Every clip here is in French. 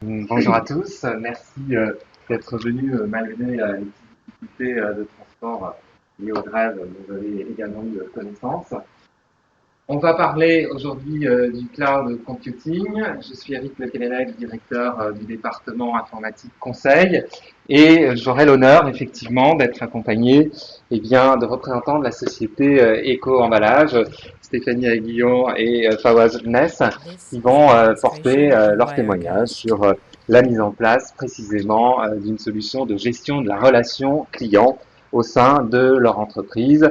Bonjour à tous, merci d'être venus malgré les difficultés de transport liées aux grèves dont vous avez également eu connaissance. On va parler aujourd'hui du cloud computing. Je suis Eric Lequelec, directeur du département informatique conseil, et j'aurai l'honneur effectivement d'être accompagné de représentants de la société Eco Emballage, Stéphanie Aguillon et Fawaz Ness, qui vont porter leur témoignage sur la mise en place précisément d'une solution de gestion de la relation client au sein de leur entreprise,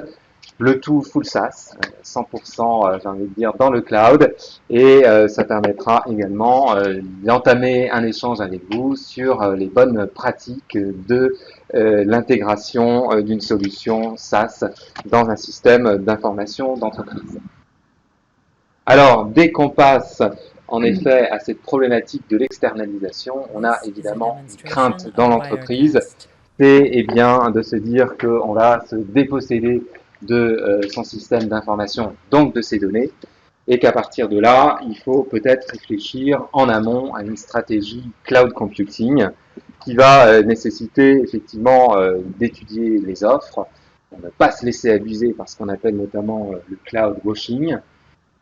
le tout full SaaS, 100% j'ai envie de dire dans le cloud, et ça permettra également d'entamer un échange avec vous sur les bonnes pratiques de l'intégration d'une solution SaaS dans un système d'information d'entreprise. Alors, dès qu'on passe en effet à cette problématique de l'externalisation, on a évidemment une crainte dans l'entreprise, c'est de se dire qu'on va se déposséder de son système d'information, donc de ses données, et qu'à partir de là, il faut peut-être réfléchir en amont à une stratégie cloud computing qui va nécessiter effectivement d'étudier les offres, ne pas se laisser abuser par ce qu'on appelle notamment le cloud washing.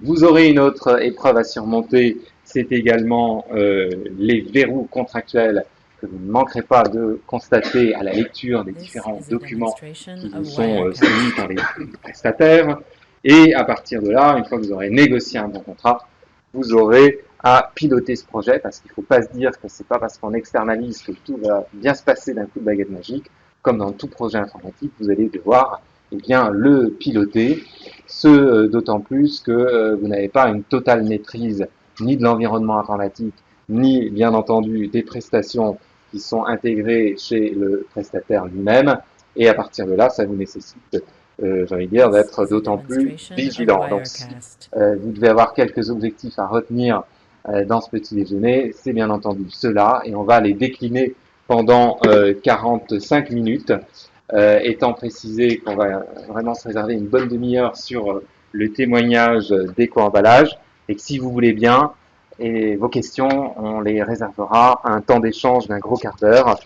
Vous aurez une autre épreuve à surmonter, c'est également les verrous contractuels que vous ne manquerez pas de constater à la lecture des différents documents qui vous sont soumis par les prestataires. Et à partir de là, une fois que vous aurez négocié un bon contrat, vous aurez à piloter ce projet, parce qu'il ne faut pas se dire que c'est pas parce qu'on externalise que tout va bien se passer d'un coup de baguette magique. Comme dans tout projet informatique, vous allez devoir le piloter, ce d'autant plus que vous n'avez pas une totale maîtrise ni de l'environnement informatique, ni bien entendu des prestations qui sont intégrées chez le prestataire lui-même, et à partir de là, ça vous nécessite, d'être d'autant plus vigilant. Donc, si vous devez avoir quelques objectifs à retenir dans ce petit déjeuner, c'est bien entendu cela, et on va les décliner pendant 45 minutes, étant précisé qu'on va vraiment se réserver une bonne demi-heure sur le témoignage d'éco-emballage, et que si vous voulez bien, et vos questions, on les réservera à un temps d'échange d'un gros quart d'heure.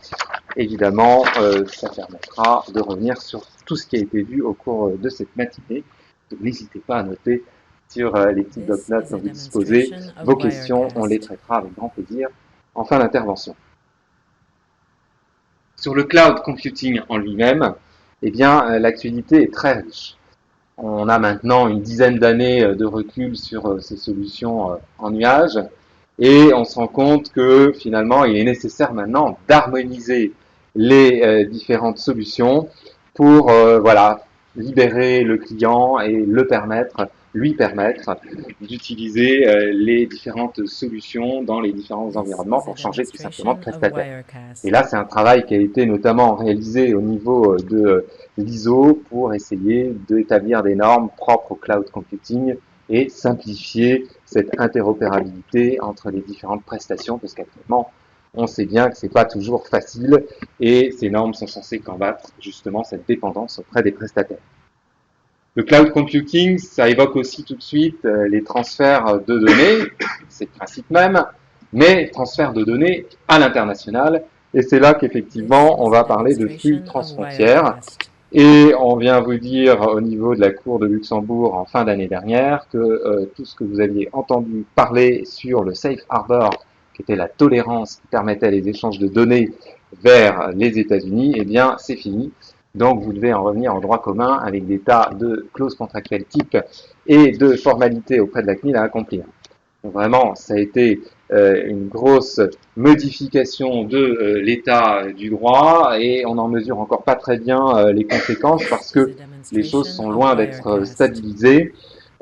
Évidemment, ça permettra de revenir sur tout ce qui a été vu au cours de cette matinée. Donc, n'hésitez pas à noter sur les petites bloc-notes dont vous disposez vos questions, on les traitera avec grand plaisir en fin d'intervention. Sur le cloud computing en lui-même, l'actualité est très riche. On a maintenant une dizaine d'années de recul sur ces solutions en nuage, et on se rend compte que finalement, il est nécessaire maintenant d'harmoniser les différentes solutions pour libérer le client et lui permettre d'utiliser les différentes solutions dans les différents environnements pour changer tout simplement de prestataire. Et là, c'est un travail qui a été notamment réalisé au niveau de l'ISO pour essayer d'établir des normes propres au cloud computing et simplifier cette interopérabilité entre les différentes prestations, parce qu'actuellement, on sait bien que c'est pas toujours facile, et ces normes sont censées combattre justement cette dépendance auprès des prestataires. Le cloud computing, ça évoque aussi tout de suite les transferts de données, c'est le principe même, mais transfert de données à l'international, et c'est là qu'effectivement on va parler de flux transfrontières. Et on vient vous dire au niveau de la Cour de Luxembourg en fin d'année dernière que tout ce que vous aviez entendu parler sur le Safe Harbor, qui était la tolérance qui permettait les échanges de données vers les États-Unis, c'est fini. Donc vous devez en revenir en droit commun avec des tas de clauses contractuelles type et de formalités auprès de la CNIL à accomplir. Donc vraiment, ça a été une grosse modification de l'état du droit, et on n'en mesure encore pas très bien les conséquences parce que les choses sont loin d'être stabilisées,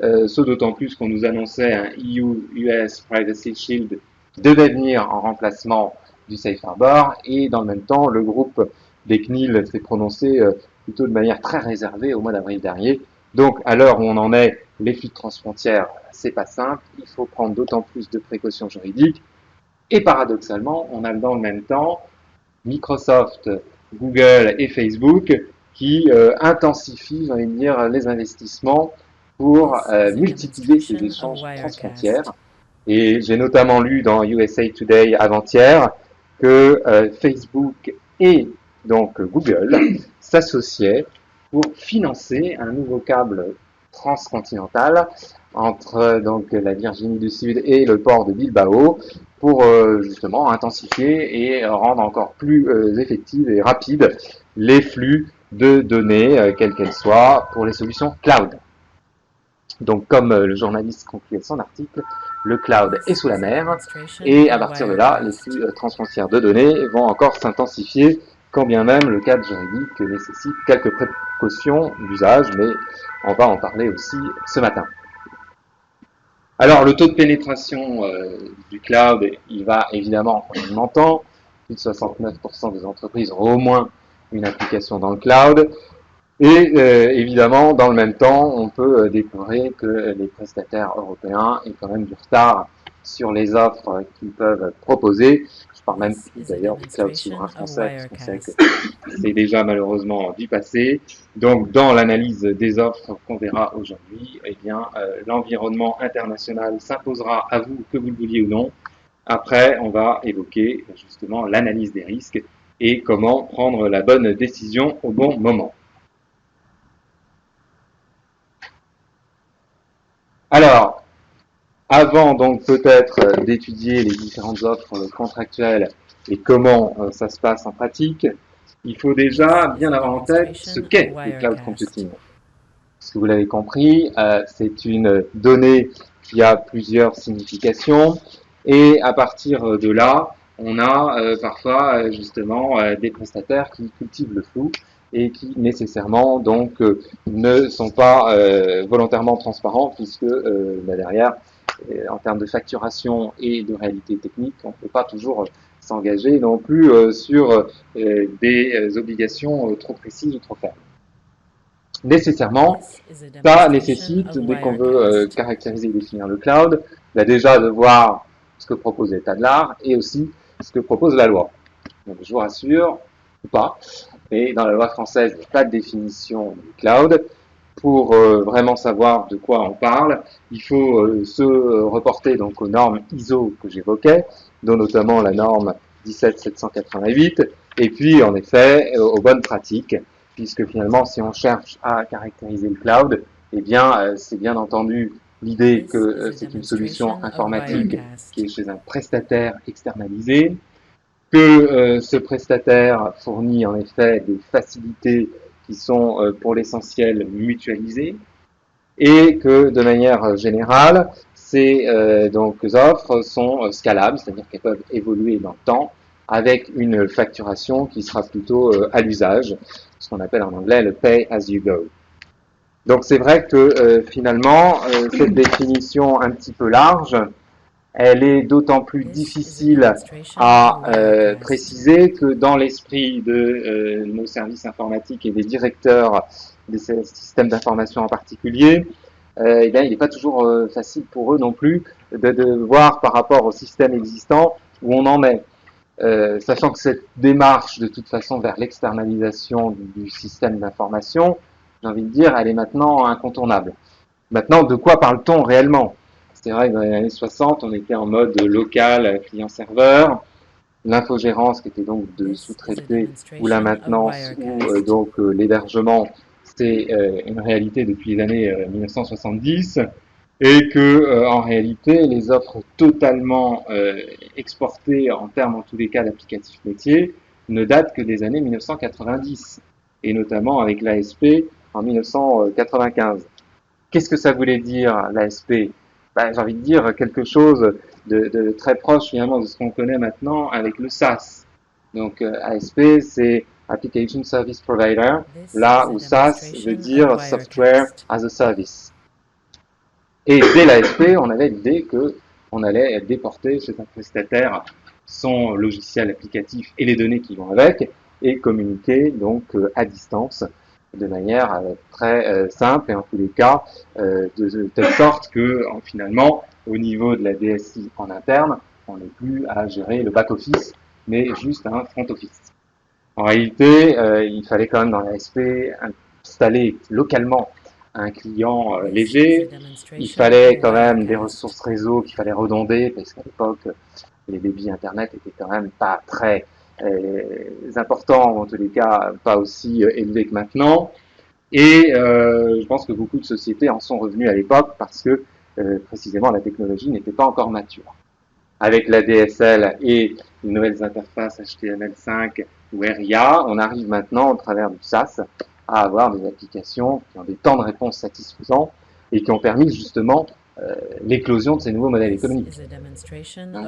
ce d'autant plus qu'on nous annonçait un EU-US Privacy Shield qui devait venir en remplacement du Safe Harbor, et dans le même temps, le groupe des CNIL s'est prononcé plutôt de manière très réservée au mois d'avril dernier. Donc, à l'heure où on en est, les flux de transfrontières, c'est pas simple, il faut prendre d'autant plus de précautions juridiques. Et paradoxalement, on a dans le même temps Microsoft, Google et Facebook qui intensifient, les investissements pour multiplier ces échanges transfrontières. Et j'ai notamment lu dans USA Today avant-hier que Facebook et donc Google s'associaient pour financer un nouveau câble transcontinental entre donc la Virginie du Sud et le port de Bilbao pour justement intensifier et rendre encore plus effectives et rapides les flux de données, quelles qu'elles soient, pour les solutions cloud. Donc, comme le journaliste concluait son article, le cloud est sous la mer et à partir de là, les flux transfrontières de données vont encore s'intensifier, quand bien même le cadre juridique nécessite quelques précautions d'usage, mais on va en parler aussi ce matin. Alors, le taux de pénétration du cloud, il va évidemment en augmentant. Plus de 69% des entreprises ont au moins une application dans le cloud. Et évidemment, dans le même temps, on peut découvrir que les prestataires européens ont quand même du retard sur les offres qu'ils peuvent proposer. Je parle même plus d'ailleurs du cloud souverain français, parce qu'on sait que c'est déjà malheureusement du passé. Donc, dans l'analyse des offres qu'on verra aujourd'hui, eh bien, l'environnement international s'imposera à vous, que vous le vouliez ou non. Après, on va évoquer justement l'analyse des risques et comment prendre la bonne décision au bon moment. Alors, avant donc peut-être d'étudier les différentes offres contractuelles et comment ça se passe en pratique, il faut déjà bien avoir en tête ce qu'est le cloud computing. Parce que vous l'avez compris, c'est une donnée qui a plusieurs significations et à partir de là, on a parfois justement des prestataires qui cultivent le flou et qui nécessairement donc ne sont pas volontairement transparents puisque derrière, en termes de facturation et de réalité technique, on ne peut pas toujours s'engager non plus sur des obligations trop précises ou trop fermes. Nécessairement, ça nécessite, dès qu'on veut caractériser et définir le cloud, déjà de voir ce que propose l'état de l'art et aussi ce que propose la loi. Donc je vous rassure, ou pas, mais dans la loi française, il n'y a pas de définition du cloud. Pour vraiment savoir de quoi on parle, il faut se reporter donc aux normes ISO que j'évoquais, dont notamment la norme 17788, et puis en effet aux bonnes pratiques, puisque finalement si on cherche à caractériser le cloud, eh bien c'est bien entendu l'idée que c'est une solution informatique qui est chez un prestataire externalisé, que ce prestataire fournit en effet des facilités qui sont pour l'essentiel mutualisées et que de manière générale, ces donc offres sont scalables, c'est-à-dire qu'elles peuvent évoluer dans le temps avec une facturation qui sera plutôt à l'usage, ce qu'on appelle en anglais le pay as you go. Donc c'est vrai que finalement, cette définition un petit peu large, elle est d'autant plus difficile à préciser que dans l'esprit de nos services informatiques et des directeurs des systèmes d'information en particulier, eh bien, il n'est pas toujours facile pour eux non plus de voir par rapport au système existant où on en est. Sachant que cette démarche, de toute façon, vers l'externalisation du système d'information, j'ai envie de dire, elle est maintenant incontournable. Maintenant, de quoi parle-t-on réellement? C'est vrai que dans les années 60, on était en mode local, client-serveur, l'infogérance qui était donc de sous-traiter ou la maintenance ou donc l'hébergement, c'est une réalité depuis les années 1970 et que en réalité les offres totalement exportées en termes en tous les cas d'applicatifs métiers ne datent que des années 1990 et notamment avec l'ASP en 1995. Qu'est-ce que ça voulait dire, l'ASP? J'ai envie de dire quelque chose de très proche finalement de ce qu'on connaît maintenant avec le SaaS. Donc ASP, c'est Application Service Provider, là où SaaS veut dire Software as a Service. Et dès l'ASP, on avait l'idée qu'on allait déporter chez un prestataire son logiciel applicatif et les données qui vont avec et communiquer donc à distance de manière très simple et en tous les cas de telle sorte que finalement au niveau de la DSI en interne, on n'est plus à gérer le back-office mais juste un front-office. En réalité, il fallait quand même dans l'ASP installer localement un client léger. Il fallait quand même des ressources réseau qu'il fallait redonder, parce qu'à l'époque, les débits Internet étaient quand même pas très importants, ou en tous les cas pas aussi élevés que maintenant. Et je pense que beaucoup de sociétés en sont revenues à l'époque parce que précisément la technologie n'était pas encore mature. Avec la DSL et les nouvelles interfaces HTML5 ou RIA, on arrive maintenant, au travers du SaaS, à avoir des applications qui ont des temps de réponse satisfaisants et qui ont permis justement l'éclosion de ces nouveaux modèles économiques.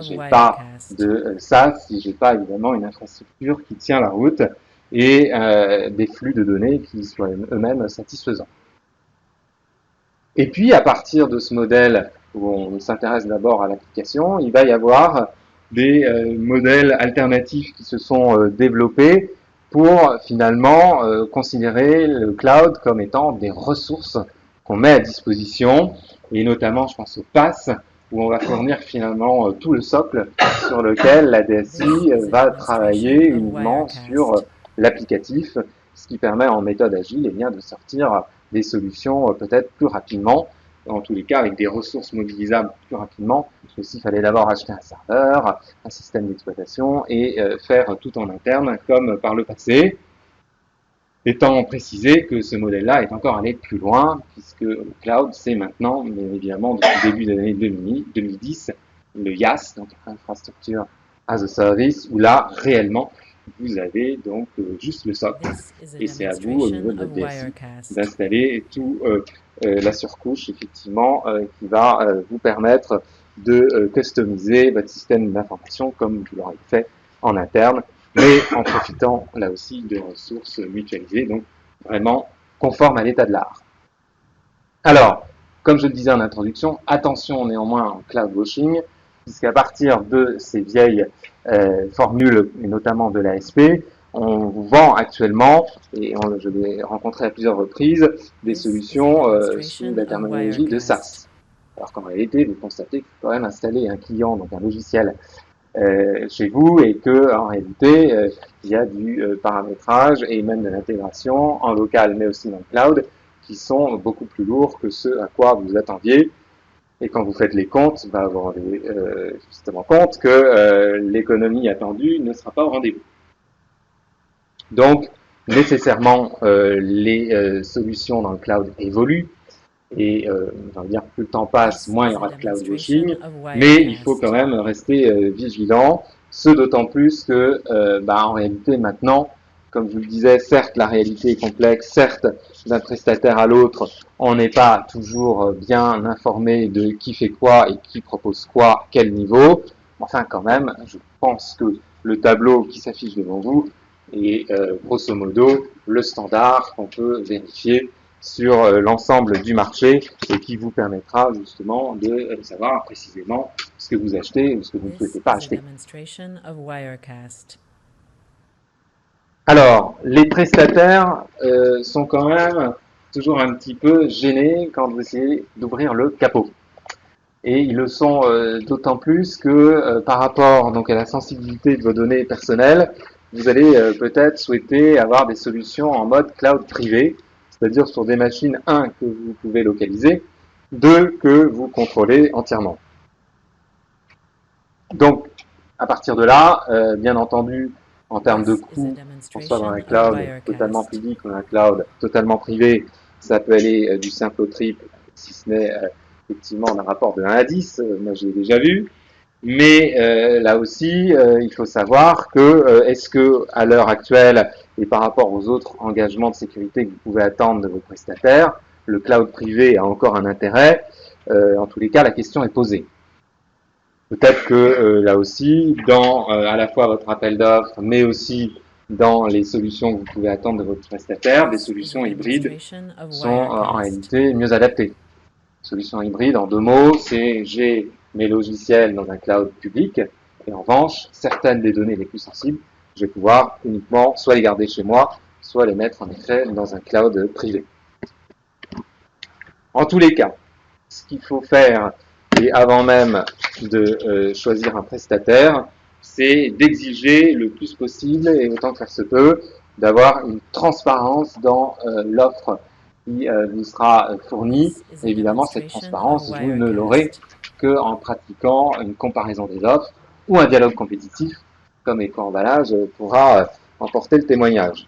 J'ai pas de SaaS si j'ai pas évidemment une infrastructure qui tient la route et des flux de données qui soient eux-mêmes satisfaisants. Et puis, à partir de ce modèle où on s'intéresse d'abord à l'application, il va y avoir des modèles alternatifs qui se sont développés pour finalement considérer le cloud comme étant des ressources qu'on met à disposition, et notamment, je pense au PaaS, où on va fournir finalement tout le socle sur lequel la DSI va travailler uniquement sur l'applicatif, ce qui permet en méthode agile de sortir des solutions peut-être plus rapidement, en tous les cas avec des ressources mobilisables plus rapidement, parce que s'il fallait d'abord acheter un serveur, un système d'exploitation et faire tout en interne comme par le passé, étant précisé que ce modèle-là est encore allé plus loin, puisque le cloud, c'est maintenant, mais évidemment depuis le début des années 2010, le IaaS, donc Infrastructure as a Service, où là, réellement, vous avez donc juste le socle, et c'est à vous, au niveau de votre DSI, d'installer tout la surcouche, effectivement, qui va vous permettre de customiser votre système d'information comme vous l'aurez fait en interne, mais en profitant là aussi de ressources mutualisées, donc vraiment conformes à l'état de l'art. Alors, comme je le disais en introduction, attention néanmoins au cloud washing, puisqu'à partir de ces vieilles formules, et notamment de l'ASP, on vous vend actuellement, et je l'ai rencontré à plusieurs reprises, des solutions sous la terminologie de SaaS. Alors qu'en réalité, vous constatez qu'il faut quand même installer un client, donc un logiciel, chez vous, et que en réalité il y a du paramétrage et même de l'intégration en local mais aussi dans le cloud qui sont beaucoup plus lourds que ce à quoi vous attendiez, et quand vous faites les comptes, vous vous rendez justement compte que l'économie attendue ne sera pas au rendez-vous. Donc nécessairement les solutions dans le cloud évoluent, et on va dire plus le temps passe, moins il y aura de cloud washing, mais il faut quand même rester vigilant, ce d'autant plus que en réalité maintenant, comme je vous le disais, certes la réalité est complexe, certes d'un prestataire à l'autre, on n'est pas toujours bien informé de qui fait quoi et qui propose quoi, quel niveau, enfin quand même, je pense que le tableau qui s'affiche devant vous est grosso modo le standard qu'on peut vérifier sur l'ensemble du marché et qui vous permettra justement de savoir précisément ce que vous achetez ou ce que vous ne souhaitez pas acheter. Alors, les prestataires sont quand même toujours un petit peu gênés quand vous essayez d'ouvrir le capot. Et ils le sont d'autant plus que par rapport donc à la sensibilité de vos données personnelles, vous allez peut-être souhaiter avoir des solutions en mode cloud privé, c'est-à-dire sur des machines, 1, que vous pouvez localiser, 2, que vous contrôlez entièrement. Donc, à partir de là, bien entendu, en termes de coûts, qu'on soit dans un cloud totalement public ou un cloud totalement privé, ça peut aller du simple au triple, si ce n'est effectivement d'un rapport de 1 à 10, moi je l'ai déjà vu. Mais là aussi, il faut savoir que est-ce que à l'heure actuelle et par rapport aux autres engagements de sécurité que vous pouvez attendre de vos prestataires, le cloud privé a encore un intérêt. En tous les cas, la question est posée. Peut-être que là aussi, dans à la fois votre appel d'offres, mais aussi dans les solutions que vous pouvez attendre de votre prestataire, des solutions hybrides sont en réalité mieux adaptées. Solution hybride, en 2 mots, c'est j'ai mes logiciels dans un cloud public, et en revanche, certaines des données les plus sensibles, je vais pouvoir uniquement soit les garder chez moi, soit les mettre en effet dans un cloud privé. En tous les cas, ce qu'il faut faire, et avant même de choisir un prestataire, c'est d'exiger le plus possible, et autant que faire se peut, d'avoir une transparence dans l'offre qui vous sera fournie. Et évidemment, cette transparence, vous ne l'aurez qu'en pratiquant une comparaison des offres ou un dialogue compétitif, comme Eco-emballage pourra emporter le témoignage.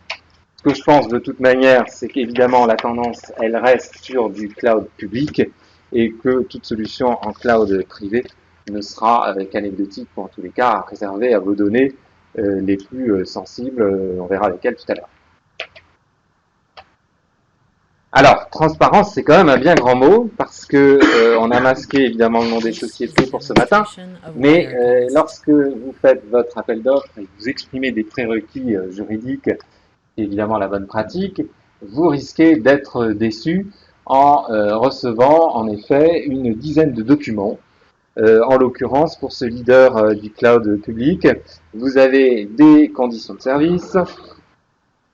Ce que je pense de toute manière, c'est qu'évidemment la tendance, elle reste sur du cloud public et que toute solution en cloud privé ne sera qu'anecdotique ou en tous les cas réservée à vos données les plus sensibles. On verra lesquelles tout à l'heure. Alors, transparence, c'est quand même un bien grand mot parce que on a masqué évidemment le nom des sociétés pour ce matin, mais lorsque vous faites votre appel d'offres et que vous exprimez des prérequis juridiques, évidemment la bonne pratique, vous risquez d'être déçu en recevant en effet une dizaine de documents. En l'occurrence, pour ce leader du cloud public, vous avez des conditions de service,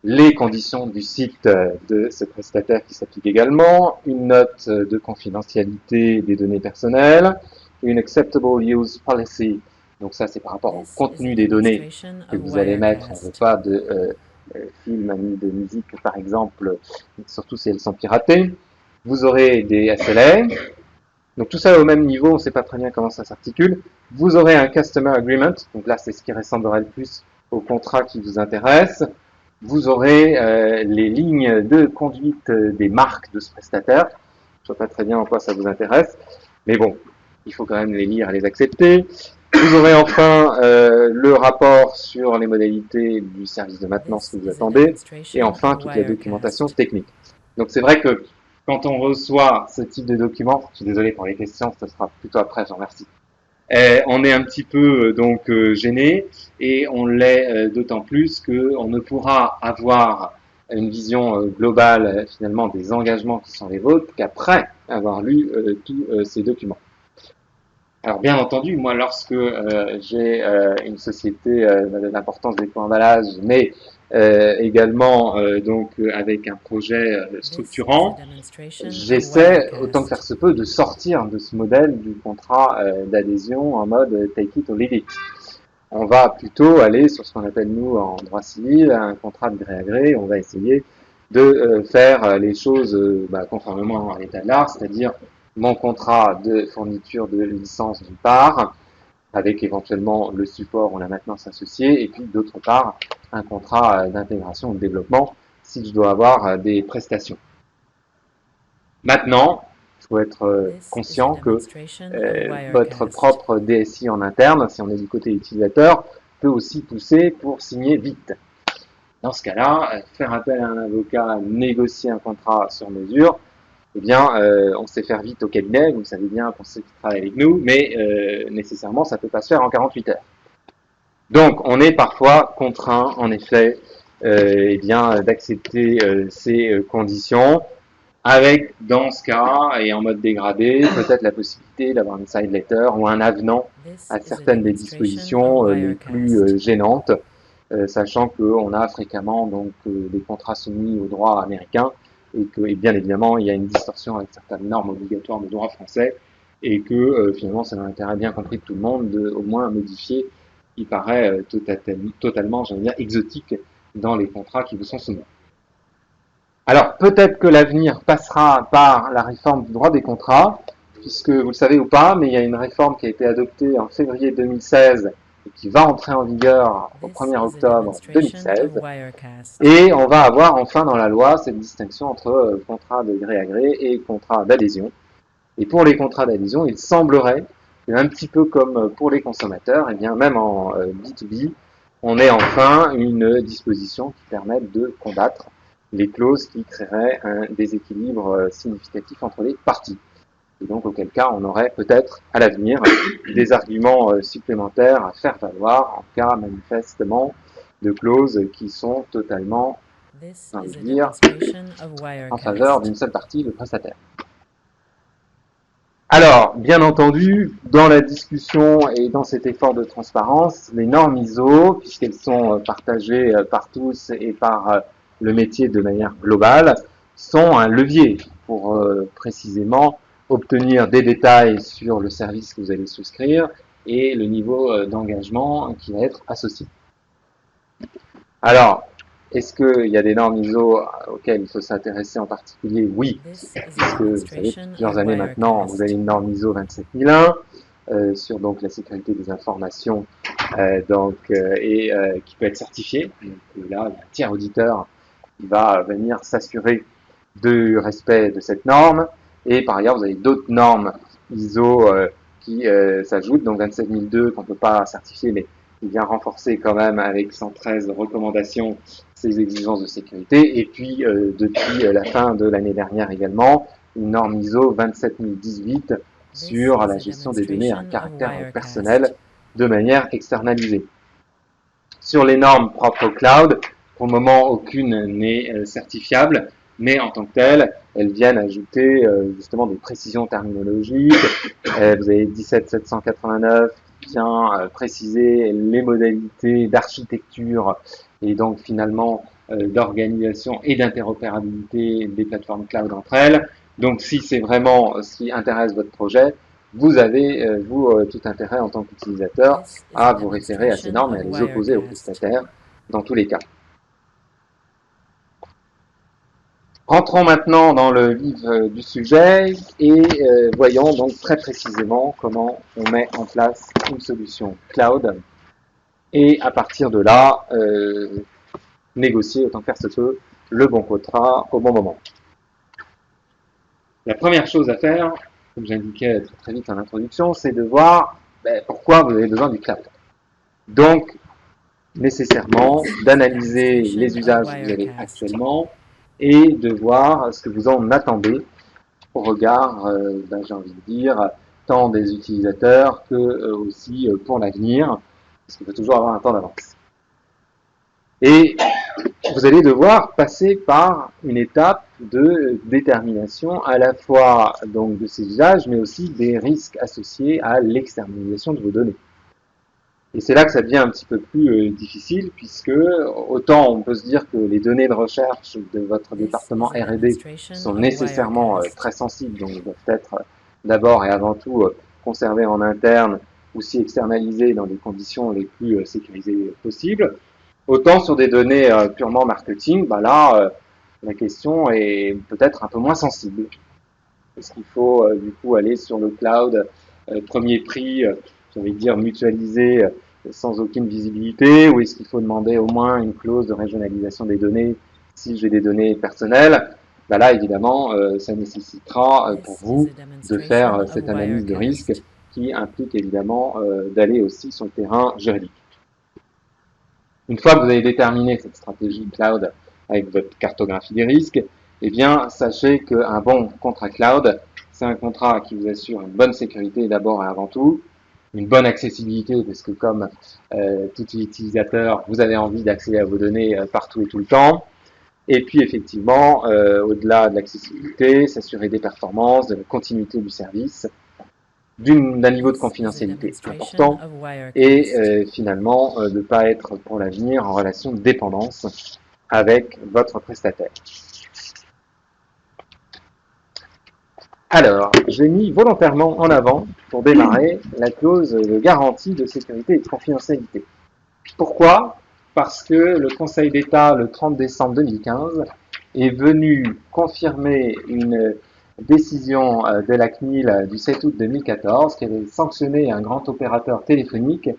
les conditions du site de ce prestataire qui s'applique également, une note de confidentialité des données personnelles, une acceptable use policy. Donc ça, c'est par rapport au contenu des données que vous allez mettre. On ne veut pas de films ni de musique, par exemple, surtout si elles sont piratées. Vous aurez des SLA. Donc tout ça au même niveau, on ne sait pas très bien comment ça s'articule. Vous aurez un Customer Agreement. Donc là, c'est ce qui ressemblerait le plus au contrat qui vous intéresse. Vous aurez les lignes de conduite des marques de ce prestataire. Je ne vois pas très bien en quoi ça vous intéresse, mais bon, il faut quand même les lire et les accepter. Vous aurez enfin le rapport sur les modalités du service de maintenance que vous attendez, et enfin toute la documentation technique. Donc c'est vrai que quand on reçoit ce type de document, je suis désolé pour les questions, ce sera plutôt après, je vous remercie. On est un petit peu donc gêné et on l'est d'autant plus qu'on ne pourra avoir une vision globale finalement des engagements qui sont les vôtres qu'après avoir lu tous ces documents. Alors bien entendu, moi lorsque j'ai une société d'importance d'éco-emballage, mais également donc avec un projet structurant, j'essaie autant que faire se peut de sortir de ce modèle du contrat d'adhésion en mode take it or leave it. On va plutôt aller sur ce qu'on appelle nous en droit civil un contrat de gré à gré. On va essayer de faire les choses conformément à l'état de l'art, c'est-à-dire mon contrat de fourniture de licence d'une part, avec éventuellement le support ou la maintenance associée, et puis d'autre part un contrat d'intégration ou de développement si je dois avoir des prestations. Maintenant, il faut être conscient que votre propre DSI en interne, si on est du côté utilisateur, peut aussi pousser pour signer vite. Dans ce cas-là, faire appel à un avocat, négocier un contrat sur mesure, eh bien, on sait faire vite au cabinet, vous le savez bien pour ceux qui travaillent avec nous, mais nécessairement, ça ne peut pas se faire en 48 heures. Donc, on est parfois contraint, en effet, d'accepter ces conditions, avec, dans ce cas, et en mode dégradé, peut-être la possibilité d'avoir une side letter ou un avenant à certaines des dispositions les plus gênantes, sachant qu'on a fréquemment donc des contrats soumis au droit américain et que, et bien évidemment, il y a une distorsion avec certaines normes obligatoires de droit français et que finalement, c'est dans l'intérêt bien compris de tout le monde de au moins modifier ce qui paraît totalement, j'allais dire, exotique dans les contrats qui vous sont soumis. Alors, peut-être que l'avenir passera par la réforme du droit des contrats, puisque vous le savez ou pas, mais il y a une réforme qui a été adoptée en février 2016 et qui va entrer en vigueur au 1er octobre 2016. Et on va avoir enfin dans la loi cette distinction entre contrat de gré à gré et contrat d'adhésion. Et pour les contrats d'adhésion, il semblerait que, un petit peu comme pour les consommateurs, et bien même en B2B, on ait enfin une disposition qui permette de combattre les clauses qui créeraient un déséquilibre significatif entre les parties. Et donc, auquel cas, on aurait peut-être à l'avenir des arguments supplémentaires à faire valoir en cas manifestement de clauses qui sont totalement, j'ai envie de dire, en faveur d'une seule partie, le prestataire. Alors, bien entendu, dans la discussion et dans cet effort de transparence, les normes ISO, puisqu'elles sont partagées par tous et par le métier de manière globale, sont un levier pour précisément obtenir des détails sur le service que vous allez souscrire et le niveau d'engagement qui va être associé. Alors, Est-ce qu'il y a des normes ISO auxquelles il faut s'intéresser en particulier? Oui, puisque vous savez, depuis plusieurs années maintenant, vous avez une norme ISO 27001 sur donc la sécurité des informations qui peut être certifiée. Donc là, il y a un tiers auditeur qui va venir s'assurer du respect de cette norme. Et par ailleurs, vous avez d'autres normes ISO qui s'ajoutent, donc 27002 qu'on ne peut pas certifier, mais qui vient renforcer quand même avec 113 recommandations ces exigences de sécurité. Et puis, depuis la fin de l'année dernière également, une norme ISO 27018 sur la gestion des données à un caractère personnel de manière externalisée. Sur les normes propres au cloud, pour le moment, aucune n'est certifiable, mais en tant que telle, elles viennent ajouter justement des précisions terminologiques. Vous avez 17789 qui vient préciser les modalités d'architecture et donc finalement d'organisation et d'interopérabilité des plateformes cloud entre elles. Donc si c'est vraiment ce qui intéresse votre projet, vous avez, tout intérêt en tant qu'utilisateur à vous référer à ces normes et à les opposer aux prestataires dans tous les cas. Rentrons maintenant dans le vif du sujet et voyons donc très précisément comment on met en place une solution cloud et à partir de là, négocier autant que faire se peut le bon contrat au bon moment. La première chose à faire, comme j'indiquais très vite en introduction, c'est de voir pourquoi vous avez besoin du cloud. Donc, nécessairement, d'analyser les usages que vous avez actuellement et de voir ce que vous en attendez au regard, j'ai envie de dire, tant des utilisateurs que aussi pour l'avenir, parce qu'il faut toujours avoir un temps d'avance. Et vous allez devoir passer par une étape de détermination à la fois donc de ces usages, mais aussi des risques associés à l'externalisation de vos données. Et c'est là que ça devient un petit peu plus difficile, puisque autant on peut se dire que les données de recherche de votre département R&D sont nécessairement très sensibles, donc doivent être d'abord et avant tout conservées en interne ou si externalisées dans des conditions les plus sécurisées possibles. Autant sur des données purement marketing, la question est peut-être un peu moins sensible. Est-ce qu'il faut du coup aller sur le cloud premier prix, j'ai envie de dire mutualisé sans aucune visibilité, ou est-ce qu'il faut demander au moins une clause de régionalisation des données si j'ai des données personnelles? Là, évidemment, ça nécessitera pour vous de faire cette analyse de risque qui implique évidemment d'aller aussi sur le terrain juridique. Une fois que vous avez déterminé cette stratégie cloud avec votre cartographie des risques, eh bien, sachez qu'un bon contrat cloud, c'est un contrat qui vous assure une bonne sécurité d'abord et avant tout, une bonne accessibilité, parce que comme tout utilisateur, vous avez envie d'accéder à vos données partout et tout le temps. Et puis effectivement, au-delà de l'accessibilité, s'assurer des performances, de la continuité du service, d'un niveau de confidentialité important et finalement de ne pas être pour l'avenir en relation de dépendance avec votre prestataire. Alors, j'ai mis volontairement en avant, pour démarrer, la clause de garantie de sécurité et de confidentialité. Pourquoi? Parce que le Conseil d'État, le 30 décembre 2015, est venu confirmer une décision de la CNIL du 7 août 2014 qui avait sanctionné un grand opérateur téléphonique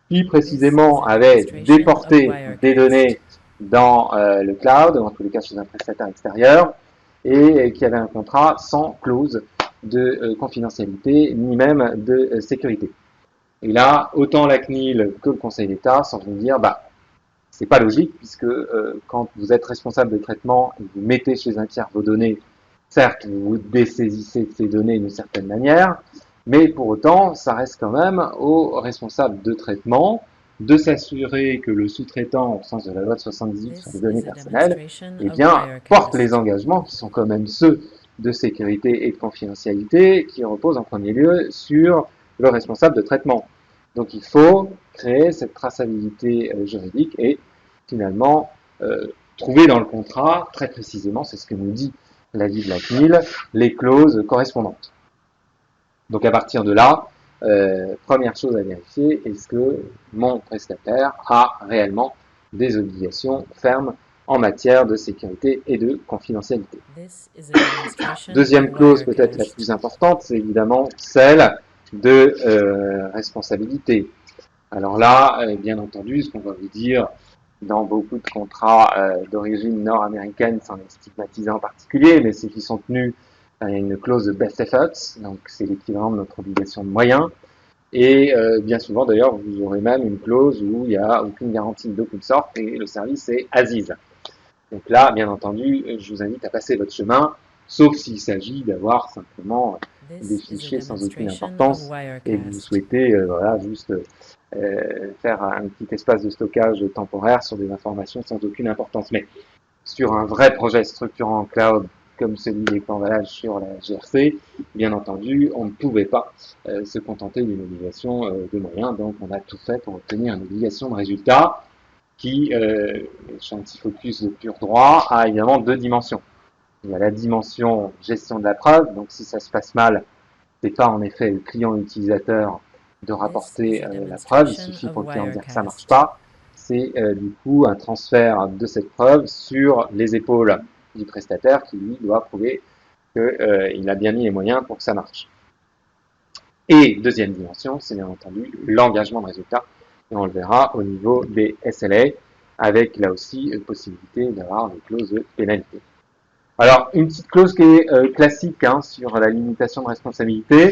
qui précisément avait déporté des données dans le cloud, en tous les cas chez un prestataire extérieur, et qui avait un contrat sans clause de confidentialité ni même de sécurité. Et là, autant la CNIL que le Conseil d'État sont venus dire, c'est pas logique puisque quand vous êtes responsable de traitement et vous mettez chez un tiers vos données, certes vous dessaisissez de ces données d'une certaine manière, mais pour autant ça reste quand même au responsable de traitement de s'assurer que le sous-traitant, au sens de la loi de 78 sur les données personnelles, porte les engagements qui sont quand même ceux de sécurité et de confidentialité qui reposent en premier lieu sur le responsable de traitement. Donc il faut créer cette traçabilité juridique et finalement trouver dans le contrat, très précisément, c'est ce que nous dit l'avis de la CNIL, les clauses correspondantes. Donc à partir de là, première chose à vérifier, est-ce que mon prestataire a réellement des obligations fermes en matière de sécurité et de confidentialité. Deuxième clause, peut-être la plus importante, c'est évidemment celle de responsabilité. Alors là, bien entendu, ce qu'on va vous dire dans beaucoup de contrats d'origine nord-américaine, sans les stigmatiser en particulier, mais ceux qui sont tenus, il y a une clause de best efforts, donc c'est l'équivalent de notre obligation de moyens. Et bien souvent, d'ailleurs, vous aurez même une clause où il n'y a aucune garantie d'aucune sorte et le service est Aziz. Donc là, bien entendu, je vous invite à passer votre chemin, sauf s'il s'agit d'avoir simplement des fichiers sans aucune importance et que vous souhaitez voilà, juste faire un petit espace de stockage temporaire sur des informations sans aucune importance. Mais sur un vrai projet structurant en cloud, comme celui des plans valage sur la GRC, bien entendu, on ne pouvait pas se contenter d'une obligation de moyens, donc on a tout fait pour obtenir une obligation de résultat qui, chez Antifocus de pur droit, a évidemment deux dimensions. Il y a la dimension gestion de la preuve, donc si ça se passe mal, c'est pas en effet le client utilisateur de rapporter la preuve, il suffit pour le client de dire que ça marche pas, c'est du coup un transfert de cette preuve sur les épaules du prestataire qui lui doit prouver qu'il a bien mis les moyens pour que ça marche. Et deuxième dimension, c'est bien entendu l'engagement de résultat, et on le verra au niveau des SLA, avec là aussi possibilité d'avoir des clauses de pénalité. Alors, une petite clause qui est classique sur la limitation de responsabilité,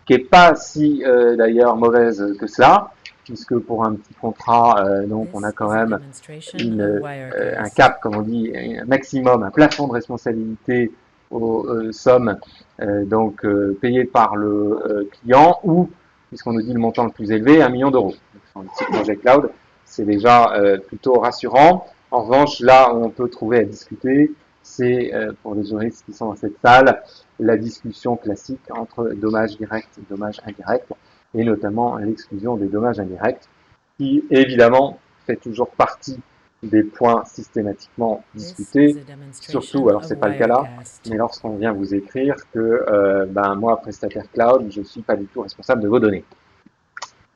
qui est pas si d'ailleurs mauvaise que cela, puisque pour un petit contrat, donc on a quand même un cap, comme on dit, un maximum, un plafond de responsabilité aux sommes donc payées par le client, ou, puisqu'on nous dit le montant le plus élevé, 1 million d'euros. Sur un petit projet cloud, c'est déjà plutôt rassurant. En revanche, là où on peut trouver à discuter, c'est pour les juristes qui sont dans cette salle, la discussion classique entre dommages directs et dommages indirects, et notamment l'exclusion des dommages indirects, qui évidemment fait toujours partie des points systématiquement discutés, surtout, alors c'est pas le cas là, mais lorsqu'on vient vous écrire que moi, prestataire cloud, je suis pas du tout responsable de vos données.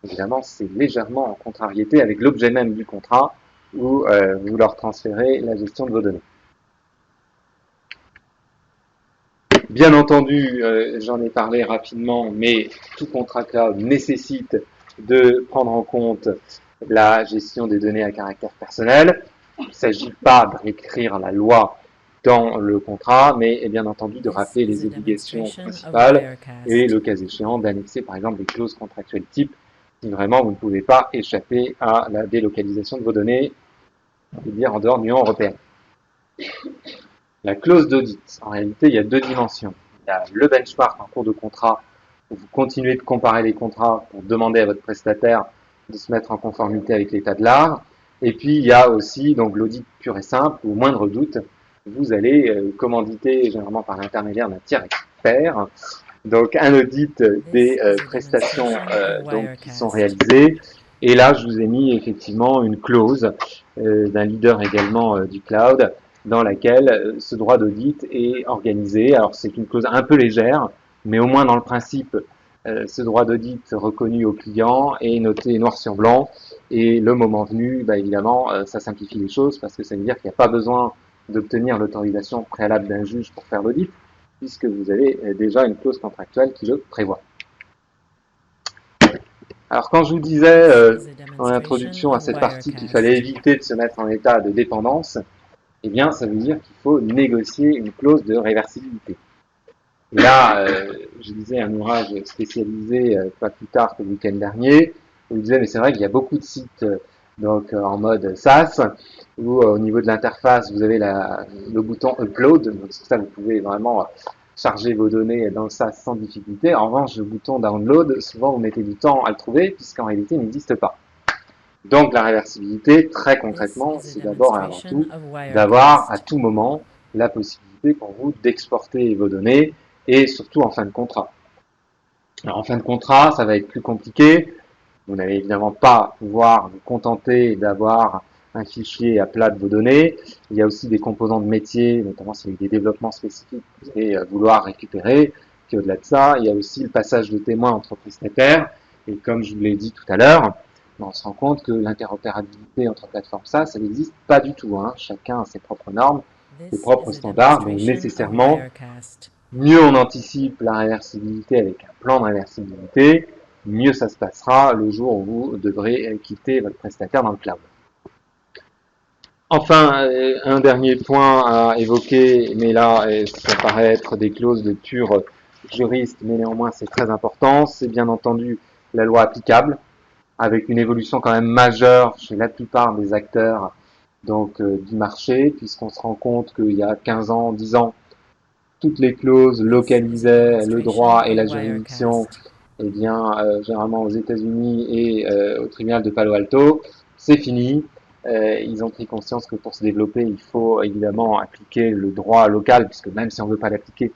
Évidemment, c'est légèrement en contrariété avec l'objet même du contrat où vous leur transférez la gestion de vos données. Bien entendu, j'en ai parlé rapidement, mais tout contrat cloud nécessite de prendre en compte la gestion des données à caractère personnel. Il ne s'agit pas d'écrire la loi dans le contrat, mais bien entendu de rappeler les obligations principales et le cas échéant d'annexer par exemple des clauses contractuelles type si vraiment vous ne pouvez pas échapper à la délocalisation de vos données, on peut dire en dehors de l'Union européenne. La clause d'audit, en réalité, il y a deux dimensions. Il y a le benchmark en cours de contrat, où vous continuez de comparer les contrats pour demander à votre prestataire de se mettre en conformité avec l'état de l'art. Et puis, il y a aussi donc l'audit pur et simple, où au moindre doute, vous allez commanditer, généralement par l'intermédiaire d'un tiers expert, donc un audit des prestations donc, qui sont réalisées. Et là, je vous ai mis effectivement une clause d'un leader également du cloud, dans laquelle ce droit d'audit est organisé. Alors c'est une clause un peu légère, mais au moins dans le principe, ce droit d'audit reconnu au client est noté noir sur blanc, et le moment venu, évidemment, ça simplifie les choses, parce que ça veut dire qu'il n'y a pas besoin d'obtenir l'autorisation préalable d'un juge pour faire l'audit, puisque vous avez déjà une clause contractuelle qui le prévoit. Alors quand je vous disais en introduction à cette partie qu'il fallait éviter de se mettre en état de dépendance, eh bien ça veut dire qu'il faut négocier une clause de réversibilité. Et là, je lisais un ouvrage spécialisé pas plus tard que le week-end dernier, où il disait mais c'est vrai qu'il y a beaucoup de sites donc en mode SaaS, où au niveau de l'interface vous avez le bouton Upload, donc c'est ça vous pouvez vraiment charger vos données dans le SaaS sans difficulté. En revanche, le bouton Download, souvent vous mettez du temps à le trouver puisqu'en réalité il n'existe pas. Donc la réversibilité, très concrètement, c'est d'abord et avant tout d'avoir à tout moment la possibilité pour vous d'exporter vos données et surtout en fin de contrat. Alors en fin de contrat, ça va être plus compliqué. Vous n'allez évidemment pas pouvoir vous contenter d'avoir un fichier à plat de vos données. Il y a aussi des composants de métier, notamment s'il y a des développements spécifiques que vous allez vouloir récupérer. Puis au-delà de ça, il y a aussi le passage de témoins entre prestataires. Et comme je vous l'ai dit tout à l'heure, Mais on se rend compte que l'interopérabilité entre plateformes SaaS, ça n'existe pas du tout. Hein. Chacun a ses propres normes, ses propres standards, donc nécessairement, mieux on anticipe la réversibilité avec un plan de réversibilité, mieux ça se passera le jour où vous devrez quitter votre prestataire dans le cloud. Enfin, un dernier point à évoquer, mais là, ça paraît être des clauses de pur juriste, mais néanmoins c'est très important, c'est bien entendu la loi applicable, avec une évolution quand même majeure chez la plupart des acteurs du marché, puisqu'on se rend compte qu'il y a 15 ans, 10 ans, toutes les clauses localisaient le droit et la juridiction, généralement aux États-Unis et au tribunal de Palo Alto. C'est fini. Ils ont pris conscience que pour se développer, il faut évidemment appliquer le droit local, puisque même si on ne veut pas l'appliquer,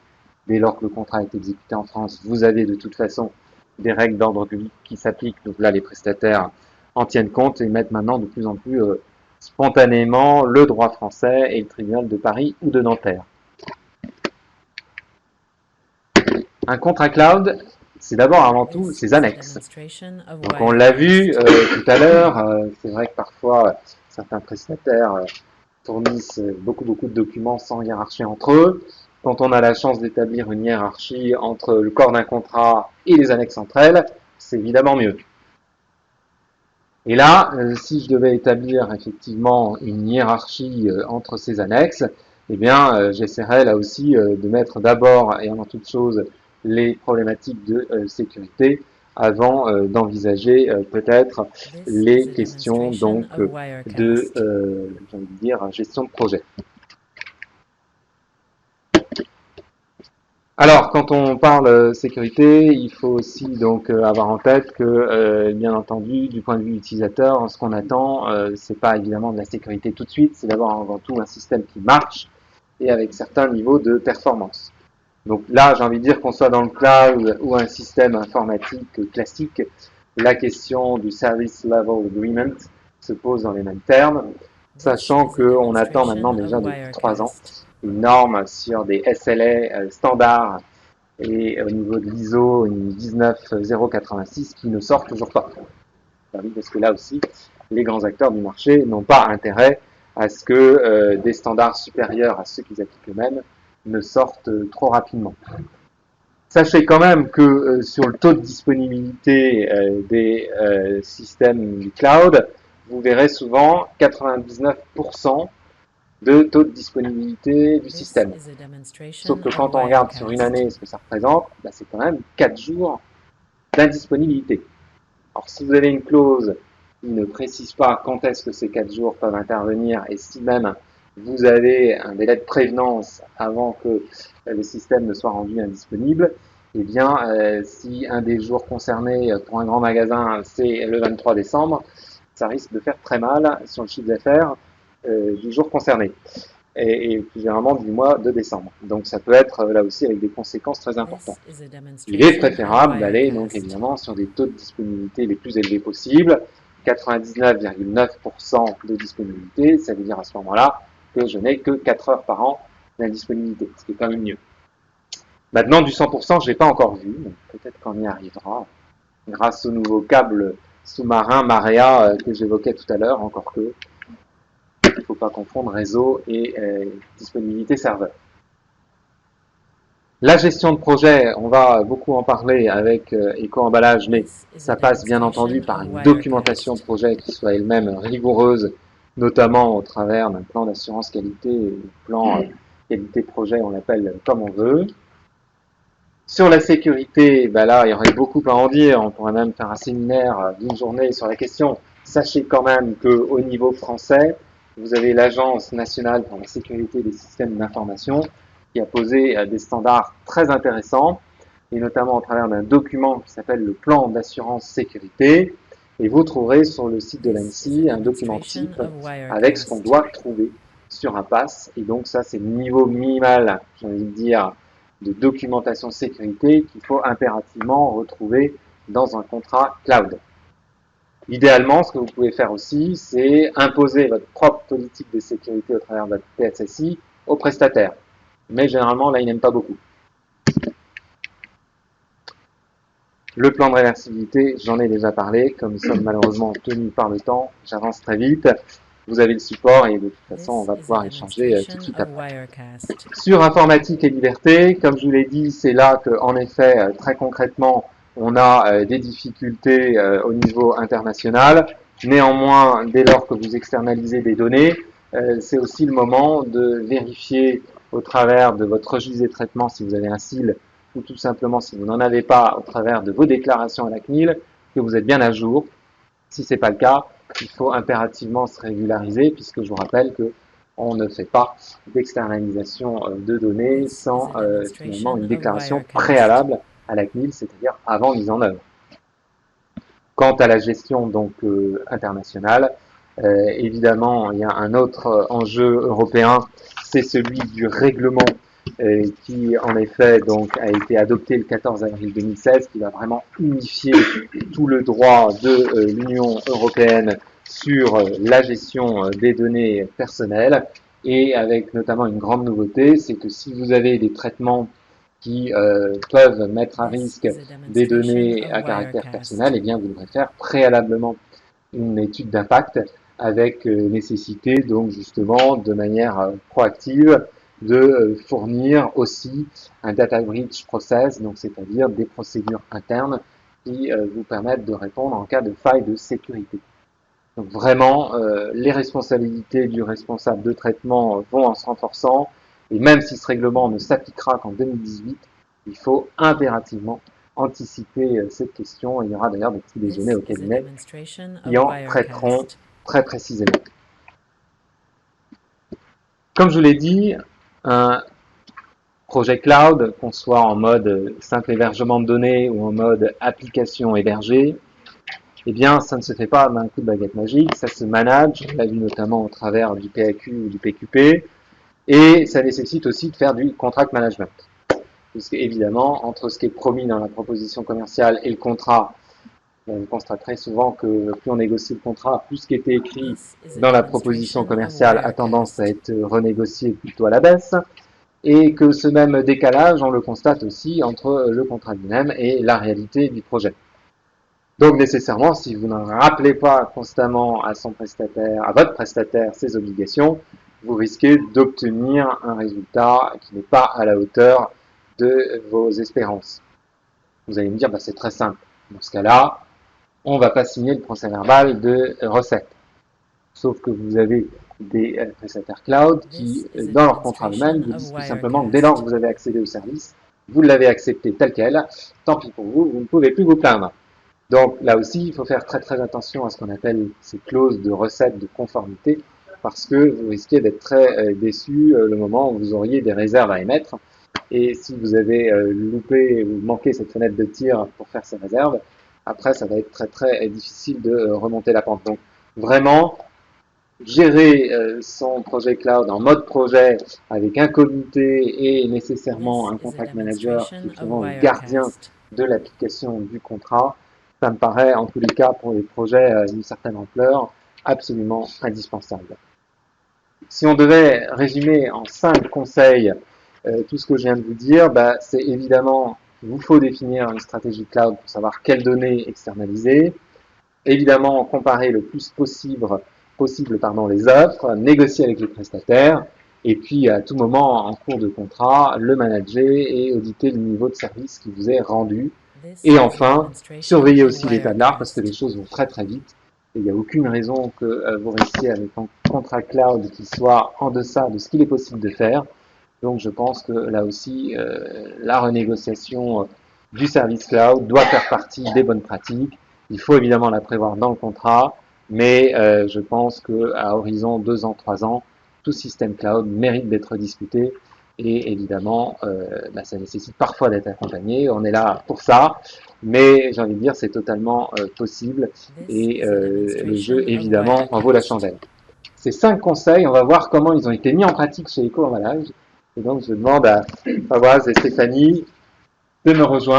dès lors que le contrat est exécuté en France, vous avez de toute façon des règles d'ordre public qui s'appliquent. Donc là, les prestataires en tiennent compte et mettent maintenant de plus en plus spontanément le droit français et le tribunal de Paris ou de Nanterre. Un contrat cloud, c'est d'abord avant tout ses annexes. Donc on l'a vu tout à l'heure, c'est vrai que parfois certains prestataires fournissent beaucoup de documents sans hiérarchie entre eux. Quand on a la chance d'établir une hiérarchie entre le corps d'un contrat et les annexes entre elles, c'est évidemment mieux. Et là, si je devais établir effectivement une hiérarchie entre ces annexes, eh bien, j'essaierais là aussi de mettre d'abord et avant toute chose les problématiques de sécurité avant d'envisager peut-être les questions donc de gestion de projet. Alors, quand on parle sécurité, il faut aussi donc avoir en tête que, bien entendu, du point de vue utilisateur, ce qu'on attend, c'est pas évidemment de la sécurité tout de suite, c'est d'avoir avant tout un système qui marche et avec certains niveaux de performance. Donc là, j'ai envie de dire qu'on soit dans le cloud ou un système informatique classique, la question du Service Level Agreement se pose dans les mêmes termes, sachant qu'on attend maintenant déjà depuis 3 ans une norme sur des SLA standards et au niveau de l'ISO 19086 qui ne sort toujours pas. Parce que là aussi, les grands acteurs du marché n'ont pas intérêt à ce que des standards supérieurs à ceux qu'ils appliquent eux-mêmes ne sortent trop rapidement. Sachez quand même que sur le taux de disponibilité des systèmes du cloud, vous verrez souvent 99% de taux de disponibilité du système. Sauf que quand on regarde sur une année ce que ça représente, c'est quand même 4 jours d'indisponibilité. Alors si vous avez une clause qui ne précise pas quand est-ce que ces 4 jours peuvent intervenir, et si même vous avez un délai de prévenance avant que le système ne soit rendu indisponible, eh bien, si un des jours concernés pour un grand magasin, c'est le 23 décembre, ça risque de faire très mal sur le chiffre d'affaires du jour concerné, et plus généralement du mois de décembre. Donc ça peut être là aussi avec des conséquences très importantes. Il est préférable d'aller donc évidemment sur des taux de disponibilité les plus élevés possibles, 99,9% de disponibilité, ça veut dire à ce moment-là que je n'ai que 4 heures par an d'indisponibilité, ce qui est quand même mieux. Maintenant, du 100%, je ne l'ai pas encore vu, donc peut-être qu'on y arrivera grâce au nouveau câble sous-marin Marea que j'évoquais tout à l'heure, encore que il ne faut pas confondre réseau et disponibilité serveur. La gestion de projet, on va beaucoup en parler avec Eco-Emballage, mais ça passe bien entendu par une documentation de projet qui soit elle-même rigoureuse, notamment au travers d'un plan d'assurance qualité, plan qualité projet, on l'appelle comme on veut. Sur la sécurité, là, il y aurait beaucoup à en dire, on pourrait même faire un séminaire d'une journée sur la question. Sachez quand même qu'au niveau français, vous avez l'Agence nationale pour la sécurité des systèmes d'information qui a posé des standards très intéressants, et notamment au travers d'un document qui s'appelle le plan d'assurance sécurité. Et vous trouverez sur le site de l'ANSSI un document type avec ce qu'on doit trouver sur un pass. Et donc ça, c'est le niveau minimal, j'ai envie de dire, de documentation sécurité qu'il faut impérativement retrouver dans un contrat cloud. Idéalement, ce que vous pouvez faire aussi, c'est imposer votre propre politique de sécurité au travers de votre PSSI aux prestataires. Mais généralement, là, ils n'aiment pas beaucoup. Le plan de réversibilité, j'en ai déjà parlé, comme nous sommes malheureusement tenus par le temps, j'avance très vite. Vous avez le support et de toute façon, on va pouvoir échanger tout de suite après. Sur informatique et liberté, comme je vous l'ai dit, c'est là que, en effet, très concrètement, on a des difficultés au niveau international. Néanmoins, dès lors que vous externalisez des données, c'est aussi le moment de vérifier au travers de votre registre des traitements si vous avez un SIL ou tout simplement si vous n'en avez pas au travers de vos déclarations à la CNIL, que vous êtes bien à jour. Si ce n'est pas le cas, il faut impérativement se régulariser puisque je vous rappelle que on ne fait pas d'externalisation de données sans finalement une déclaration préalable à la CNIL, c'est-à-dire avant mise en œuvre. Quant à la gestion donc internationale, évidemment, il y a un autre enjeu européen, c'est celui du règlement qui, en effet, donc a été adopté le 14 avril 2016, qui va vraiment unifier tout le droit de l'Union européenne sur la gestion des données personnelles, et avec notamment une grande nouveauté, c'est que si vous avez des traitements qui peuvent mettre à risque des données à caractère personnel, eh bien vous devrez faire préalablement une étude d'impact avec nécessité donc justement de manière proactive de fournir aussi un data breach process, donc c'est-à-dire des procédures internes qui vous permettent de répondre en cas de faille de sécurité. Donc vraiment, les responsabilités du responsable de traitement vont en se renforçant, et même si ce règlement ne s'appliquera qu'en 2018, il faut impérativement anticiper cette question. Il y aura d'ailleurs des petits déjeuners au cabinet qui en traiteront très précisément. Comme je vous l'ai dit, un projet cloud, qu'on soit en mode simple hébergement de données ou en mode application hébergée, eh bien, ça ne se fait pas d'un coup de baguette magique, ça se manage, on l'a vu notamment au travers du PAQ ou du PQP, et ça nécessite aussi de faire du contract management. Parce qu'évidemment, entre ce qui est promis dans la proposition commerciale et le contrat, on constate très souvent que plus on négocie le contrat, plus ce qui était écrit dans la proposition commerciale a tendance à être renégocié plutôt à la baisse, et que ce même décalage, on le constate aussi entre le contrat lui-même et la réalité du projet. Donc nécessairement, si vous ne rappelez pas constamment à son prestataire, à votre prestataire, ses obligations, vous risquez d'obtenir un résultat qui n'est pas à la hauteur de vos espérances. Vous allez me dire, bah, c'est très simple. Dans ce cas-là, on ne va pas signer le procès verbal de recette. Sauf que vous avez des prestataires cloud qui, dans leur contrat eux-mêmes, vous disent tout simplement que dès lors que vous avez accédé au service, vous l'avez accepté tel quel, tant pis pour vous, vous ne pouvez plus vous plaindre. Donc là aussi, il faut faire très attention à ce qu'on appelle ces clauses de recette de conformité, parce que vous risquez d'être très déçu le moment où vous auriez des réserves à émettre. Et si vous avez loupé ou manqué cette fenêtre de tir pour faire ces réserves, après ça va être très difficile de remonter la pente. Donc vraiment, gérer son projet cloud en mode projet avec un comité et nécessairement un contract manager qui est finalement le gardien de l'application du contrat, ça me paraît, en tous les cas, pour les projets d'une certaine ampleur, absolument indispensable. Si on devait résumer en 5 conseils tout ce que je viens de vous dire, bah, c'est évidemment qu'il vous faut définir une stratégie cloud pour savoir quelles données externaliser. Évidemment, comparer le plus possible les offres, négocier avec les prestataires, et puis à tout moment en cours de contrat, le manager et auditer le niveau de service qui vous est rendu. Et enfin, surveiller aussi l'état de l'art parce que les choses vont très vite. Et il n'y a aucune raison que vous restiez avec un contrat cloud qui soit en deçà de ce qu'il est possible de faire. Donc je pense que là aussi, la renégociation du service cloud doit faire partie des bonnes pratiques. Il faut évidemment la prévoir dans le contrat, mais je pense qu'à horizon 2 ans, 3 ans, tout système cloud mérite d'être discuté. Et évidemment, ça nécessite parfois d'être accompagné. On est là pour ça, mais j'ai envie de dire c'est totalement possible. Et le jeu, évidemment, en vaut la chandelle. Ces 5 conseils, on va voir comment ils ont été mis en pratique chez Eco-Emballage. Et donc, je demande à Favoise et Stéphanie de me rejoindre.